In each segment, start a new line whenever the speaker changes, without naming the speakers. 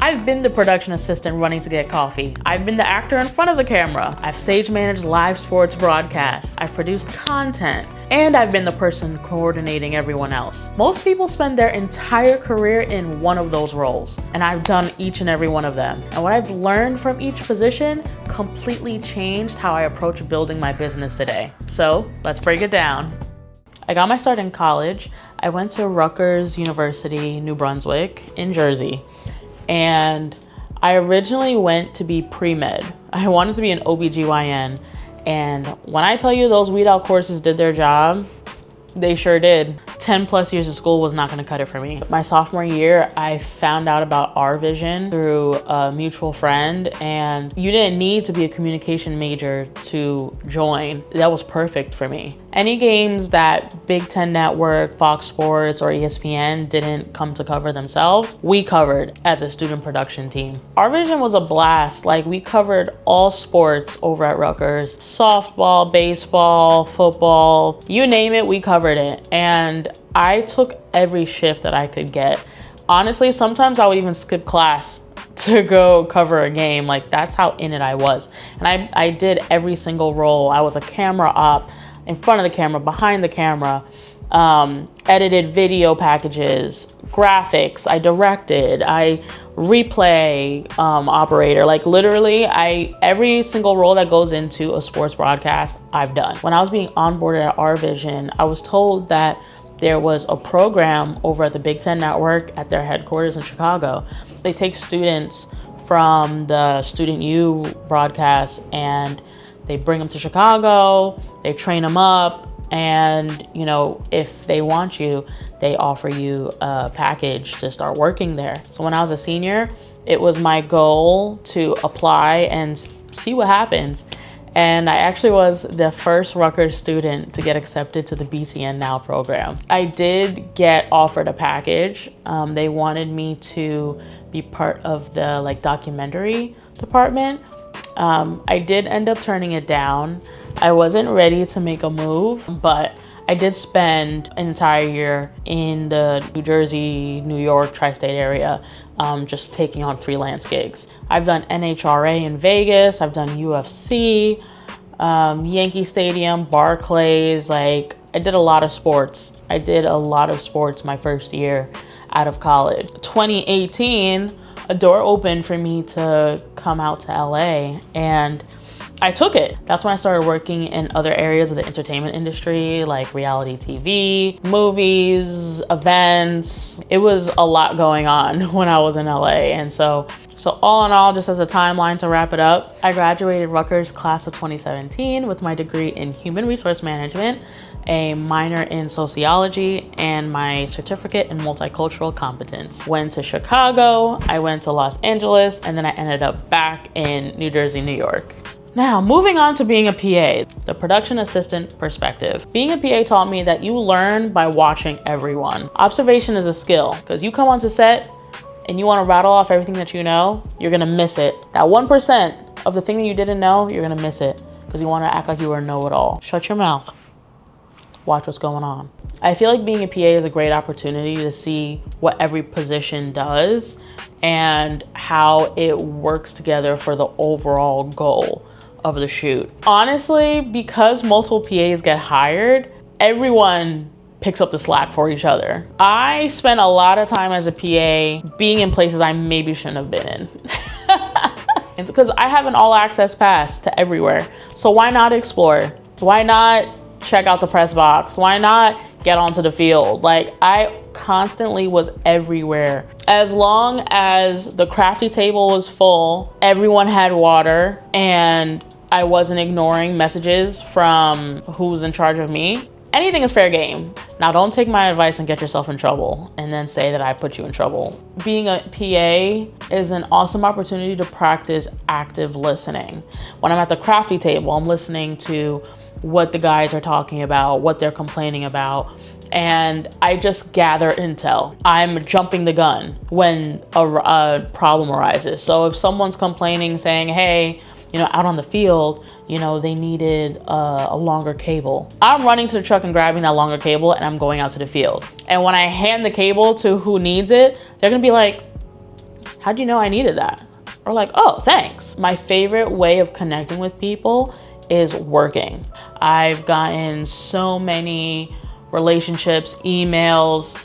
I've been the production assistant running to get coffee. I've been the actor in front of the camera. I've stage managed live sports broadcasts. I've produced content. And I've been the person coordinating everyone else. Most people spend their entire career in one of those roles, and I've done each and every one of them. And what I've learned from each position completely changed how I approach building my business today. So let's break it down. I got my start in college. I went to Rutgers University, New Brunswick in Jersey. And I originally went to be pre-med. I wanted to be an OBGYN. And when I tell you those weed out courses did their job, they sure did. 10 plus years of school was not gonna cut it for me. My sophomore year, I found out about our vision through a mutual friend, and you didn't need to be a communication major to join. That was perfect for me. Any games that Big Ten Network, Fox Sports, or ESPN didn't come to cover themselves, we covered as a student production team. Our vision was a blast. Like, we covered all sports over at Rutgers. Softball, baseball, football, you name it, we covered it. And I took every shift that I could get. Honestly, sometimes I would even skip class to go cover a game. Like, that's how in it I was. And I did every single role. I was a camera op, in front of the camera, behind the camera, edited video packages, graphics, I directed, I replay operator. Like, literally, every single role that goes into a sports broadcast, I've done. When I was being onboarded at Our Vision, I was told that there was a program over at the Big Ten Network at their headquarters in Chicago. They take students from the Student U broadcast and they bring them to Chicago, they train them up, and if they want you, they offer you a package to start working there. So when I was a senior, it was my goal to apply and see what happens. And I actually was the first Rutgers student to get accepted to the BTN Now program. I did get offered a package. They wanted me to be part of the documentary department. I did end up turning it down. I wasn't ready to make a move, but I did spend an entire year in the New Jersey, New York, tri-state area, just taking on freelance gigs. I've done NHRA in Vegas. I've done UFC, Yankee Stadium, Barclays. I did a lot of sports. I did a lot of sports my first year out of college. 2018, a door opened for me to come out to LA, and I took it. That's when I started working in other areas of the entertainment industry, like reality TV, movies, events. It was a lot going on when I was in LA. And so all in all, just as a timeline to wrap it up, I graduated Rutgers class of 2017 with my degree in human resource management, a minor in sociology, and my certificate in multicultural competence. Went to Chicago, I went to Los Angeles, and then I ended up back in New Jersey, New York. Now, moving on to being a PA, the production assistant perspective. Being a PA taught me that you learn by watching everyone. Observation is a skill, because you come onto set and you want to rattle off everything that you know, you're gonna miss it. That 1% of the thing that you didn't know, you're gonna miss it, because you want to act like you were a know-it-all. Shut your mouth. Watch what's going on. I feel like being a PA is a great opportunity to see what every position does and how it works together for the overall goal of the shoot. Honestly, because multiple PAs get hired, everyone picks up the slack for each other. I spent a lot of time as a PA being in places I maybe shouldn't have been in. It's because I have an all access pass to everywhere. So why not explore? Why not check out the press box? Why not get onto the field? I constantly was everywhere. As long as the crafty table was full, everyone had water, and I wasn't ignoring messages from who's in charge of me, anything is fair game. Now, don't take my advice and get yourself in trouble and then say that I put you in trouble. Being a PA is an awesome opportunity to practice active listening. When I'm at the crafty table, I'm listening to what the guys are talking about, what they're complaining about, and I just gather intel. I'm jumping the gun when a problem arises. So if someone's complaining, saying, hey, out on the field, they needed a longer cable, I'm running to the truck and grabbing that longer cable, and I'm going out to the field. And when I hand the cable to who needs it, they're gonna be like, how'd you know I needed that? Or like, oh, thanks. My favorite way of connecting with people is working. I've gotten so many relationships, emails,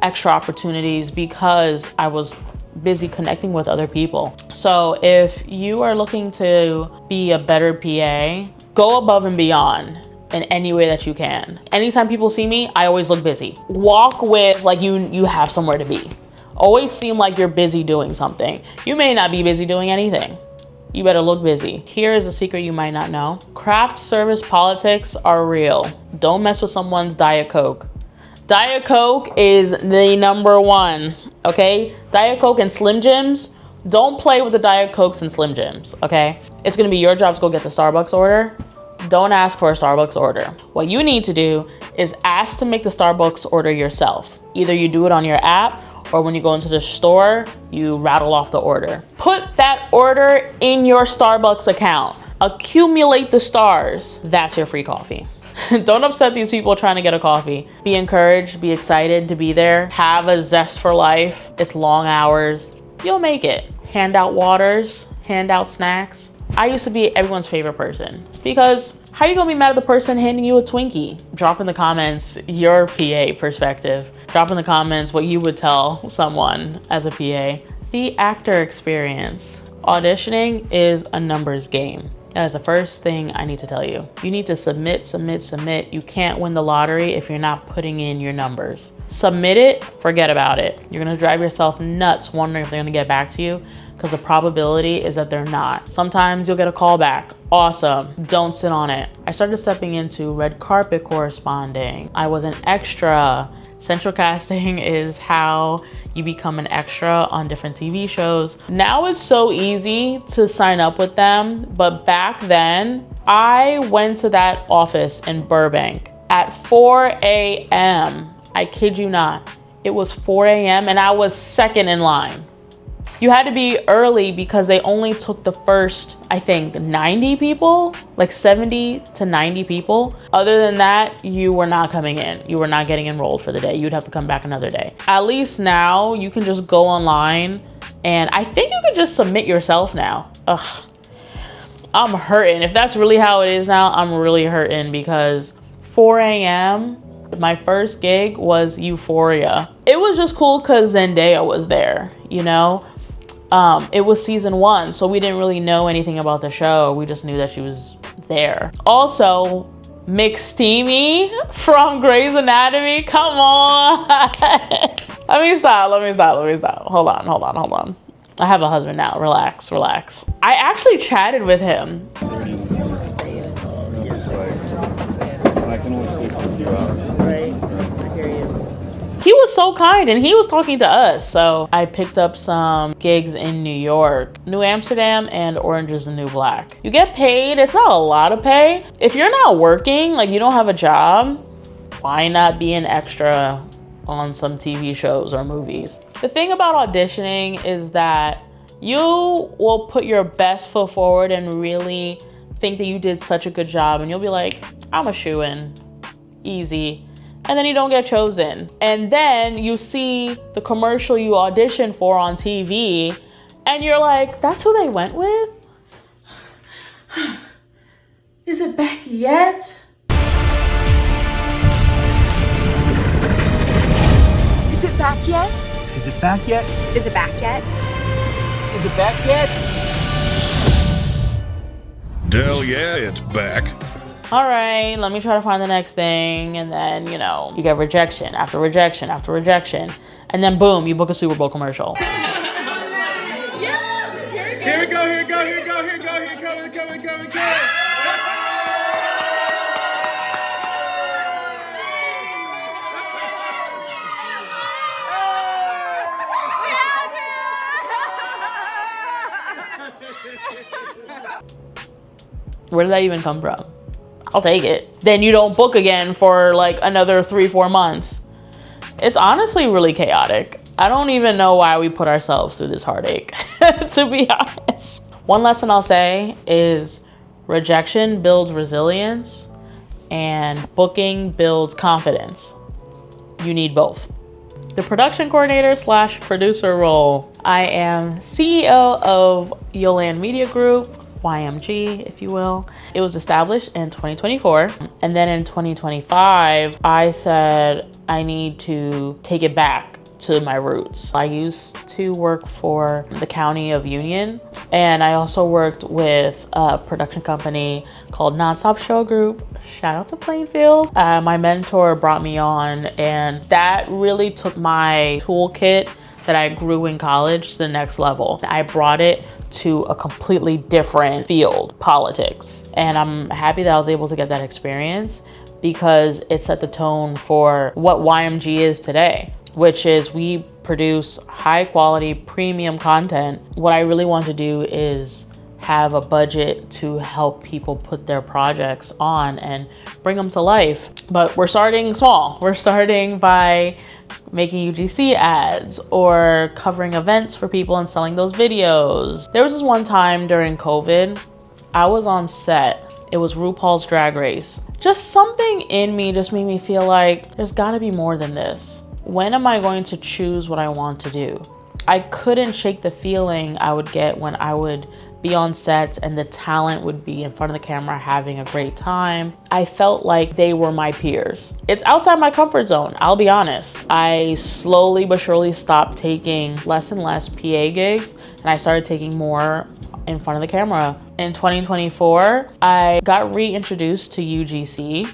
extra opportunities because I was busy connecting with other people. So if you are looking to be a better PA, go above and beyond in any way that you can. Anytime people see me, I always look busy. Walk with like you have somewhere to be. Always seem like you're busy doing something. You may not be busy doing anything. You better look busy. Here is a secret you might not know. Craft service politics are real. Don't mess with someone's Diet Coke. Diet Coke is the number one, okay? Diet Coke and Slim Jims, don't play with the Diet Cokes and Slim Jims, okay? It's gonna be your job to go get the Starbucks order. Don't ask for a Starbucks order. What you need to do is ask to make the Starbucks order yourself. Either you do it on your app, or when you go into the store, you rattle off the order. Put that order in your Starbucks account. Accumulate the stars. That's your free coffee. Don't upset these people trying to get a coffee. Be encouraged, be excited to be there. Have a zest for life. It's long hours. You'll make it. Hand out waters, hand out snacks. I used to be everyone's favorite person because how you gonna be mad at the person handing you a Twinkie? Drop in the comments your PA perspective. Drop in the comments what you would tell someone as a PA. The actor experience. Auditioning is a numbers game. That is the first thing I need to tell you. You need to submit. You can't win the lottery if you're not putting in your numbers. Submit it, forget about it. You're gonna drive yourself nuts wondering if they're gonna get back to you because the probability is that they're not. Sometimes you'll get a call back. Awesome, don't sit on it. I started stepping into red carpet corresponding. I was an extra. Central casting is how you become an extra on different TV shows. Now it's so easy to sign up with them, but back then, I went to that office in Burbank at 4 a.m. I kid you not. It was 4 a.m. and I was second in line. You had to be early because they only took the first, I think, 90 people, like 70 to 90 people. Other than that, you were not coming in. You were not getting enrolled for the day. You'd have to come back another day. At least now you can just go online and I think you can just submit yourself now. Ugh, I'm hurting. If that's really how it is now, I'm really hurting because 4 a.m., my first gig was Euphoria. It was just cool because Zendaya was there, you know? It was season 1, so we didn't really know anything about the show. We just knew that she was there. Also, McSteamy from Grey's Anatomy. Come on. Let me stop. Hold on. I have a husband now. Relax. I actually chatted with him.
I can only sleep for a few hours.
Right. I hear you. He was so kind and he was talking to us. So I picked up some gigs in New York, New Amsterdam, and Orange is the New Black. You get paid. It's not a lot of pay. If you're not working, like you don't have a job, why not be an extra on some TV shows or movies? The thing about auditioning is that you will put your best foot forward and really think that you did such a good job and you'll be like, I'm a shoo-in, easy. And then you don't get chosen. And then you see the commercial you auditioned for on TV and you're like, that's who they went with? Is it back yet?
Is it back yet?
Is it back yet?
Is it back yet?
Is it back yet?
Hell yeah, it's back.
All right, let me try to find the next thing. And then, you know, you get rejection after rejection after rejection. And then boom, you book a Super Bowl commercial.
Yeah,
Here we go.
Where did that even come from? I'll take it. Then you don't book again for like another 3-4 months. It's honestly really chaotic. I don't even know why we put ourselves through this heartache, to be honest. One lesson I'll say is rejection builds resilience and booking builds confidence. You need both. The production coordinator / producer role. I am CEO of Yolan Media Group, YMG, if you will. It was established in 2024. And then in 2025, I said I need to take it back to my roots. I used to work for the County of Union, and I also worked with a production company called Nonstop Show Group. Shout out to Plainfield. My mentor brought me on, and that really took my toolkit that I grew in college to the next level. I brought it to a completely different field, politics. And I'm happy that I was able to get that experience because it set the tone for what YMG is today, which is we produce high quality premium content. What I really want to do is have a budget to help people put their projects on and bring them to life. But we're starting small. We're starting by making UGC ads or covering events for people and selling those videos. There was this one time during COVID, I was on set. It was RuPaul's Drag Race. Just something in me just made me feel like there's gotta be more than this. When am I going to choose what I want to do? I couldn't shake the feeling I would get when I would be on sets and the talent would be in front of the camera having a great time. I felt like they were my peers. It's outside my comfort zone, I'll be honest. I slowly but surely stopped taking less and less PA gigs, and I started taking more in front of the camera. In 2024, I got reintroduced to UGC,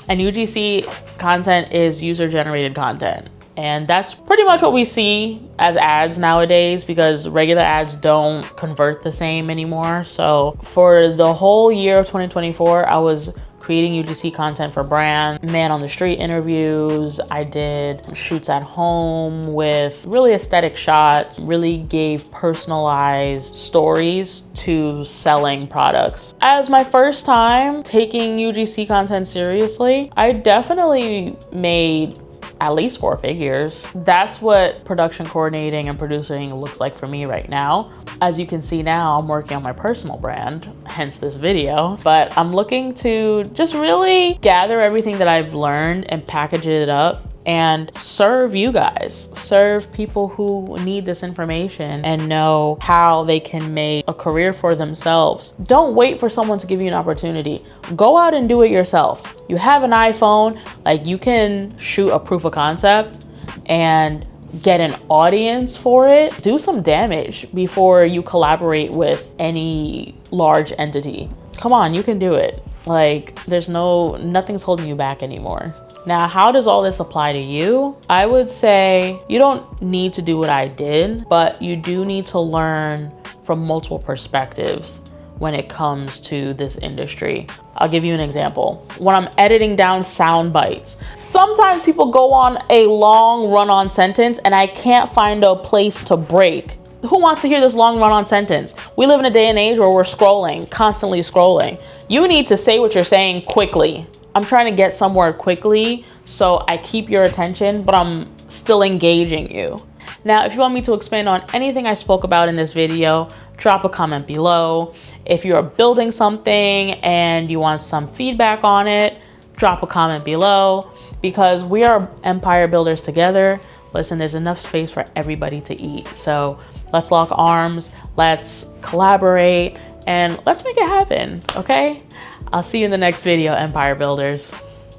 and UGC content is user-generated content. And that's pretty much what we see as ads nowadays because regular ads don't convert the same anymore. So for the whole year of 2024, I was creating UGC content for brands, man on the street interviews. I did shoots at home with really aesthetic shots, really gave personalized stories to selling products. As my first time taking UGC content seriously, I definitely made at least 4 figures. That's what production coordinating and producing looks like for me right now. As you can see now, I'm working on my personal brand, hence this video, but I'm looking to just really gather everything that I've learned and package it up and serve you guys, serve people who need this information and know how they can make a career for themselves. Don't wait for someone to give you an opportunity. Go out and do it yourself. You have an iPhone, like you can shoot a proof of concept and get an audience for it. Do some damage before you collaborate with any large entity. Come on, you can do it. Like nothing's holding you back anymore. Now, how does all this apply to you? I would say you don't need to do what I did, but you do need to learn from multiple perspectives when it comes to this industry. I'll give you an example. When I'm editing down sound bites, sometimes people go on a long run-on sentence and I can't find a place to break. Who wants to hear this long run-on sentence? We live in a day and age where we're scrolling, constantly scrolling. You need to say what you're saying quickly. I'm trying to get somewhere quickly, so I keep your attention, but I'm still engaging you. Now, if you want me to expand on anything I spoke about in this video, drop a comment below. If you're building something and you want some feedback on it, drop a comment below because we are empire builders together. Listen, there's enough space for everybody to eat. So let's lock arms, let's collaborate, and let's make it happen, okay? I'll see you in the next video, Empire Builders.